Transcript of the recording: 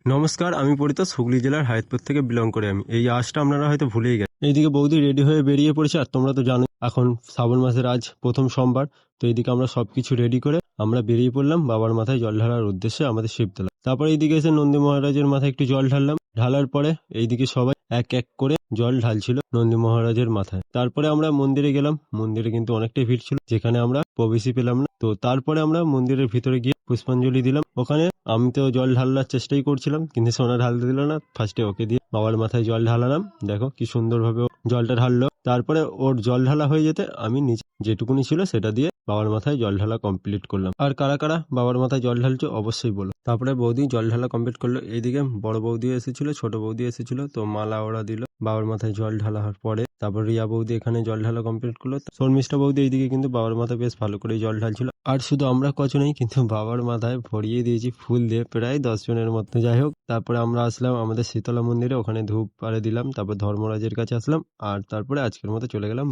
নমস্কার, আমি পরিতোষ, হুগলি জেলার হায়াতপুর থেকে বিলং করে আমি। এই আজটা আপনারা হয়তো ভুলেই গেছেন। এইদিকে বৌদি রেডি হয়ে বেরিয়ে পড়েছে, আর তোমরা তো জানো এখন শ্রাবণ মাসের আজ প্রথম সোমবার। তো এইদিকে আমরা সবকিছু রেডি করে আমরা বেরিয়ে পড়লাম বাবার মাথায় জল ঢালার উদ্দেশ্যে আমাদের শিবতলা। তারপরে এইদিকে এসে নন্দী মহারাজের মাথায় একটু জল ঢাললাম। ঢালার পরে এইদিকে সবাই এক এক করে জল ঢালছিল নন্দী মহারাজের মাথায়। তারপরে আমরা মন্দিরে গেলাম। মন্দিরে কিন্তু অনেকটাই ভিড় ছিল, যেখানে আমরা প্রবেশই পেলাম না। তো তারপরে আমরা মন্দিরের ভিতরে গিয়ে পুষ্পাঞ্জলি দিলাম। ওখানে আমি তো জল ঢালার চেষ্টাই করছিলাম, কিন্তু সোনা ঢালতে দিল না। ফার্স্টে ওকে দিয়ে বাবার মাথায় জল ঢালালাম। দেখো কি সুন্দরভাবে ও জলটা ঢাললো। তারপরে ওর জল ঢালা হয়ে যেতে আমি নিচে যেটুকুনি ছিল সেটা দিয়ে বাবার মাথায় জল ঢালা কমপ্লিট করলাম। আর কারা কারা বাবার মাথায় জল ঢালছো অবশ্যই বলো। তারপরে বৌদি জল ঢালা কমপ্লিট করলো। এইদিকে বড় বৌদি এসেছিল, ছোট বৌদি এসেছিল, তো মালা ওরা দিল বাবার মাথায় জল ঢালা হওয়ার পরে। তারপর রিয়া বৌদি এখানে জল ঢালা কমপ্লিট করলো। শর্মিষ্ঠা বৌদি এইদিকে কিন্তু বাবার মাথায় বেশ ভালো করে জল ঢালছিল। আর শুধু আমরা কজনেই কিন্তু বাবার মাথায় ভরিয়ে দিয়েছি ফুল দিয়ে, প্রায় 10 জনের মতো। যাই হোক, তারপরে আমরা আসলাম আমাদের শীতলা মন্দিরে, ওখানে ধূপ আরে দিলাম। তারপর ধর্মরাজের কাছে আসলাম, আর তারপরে আজকের মতো চলে গেলাম।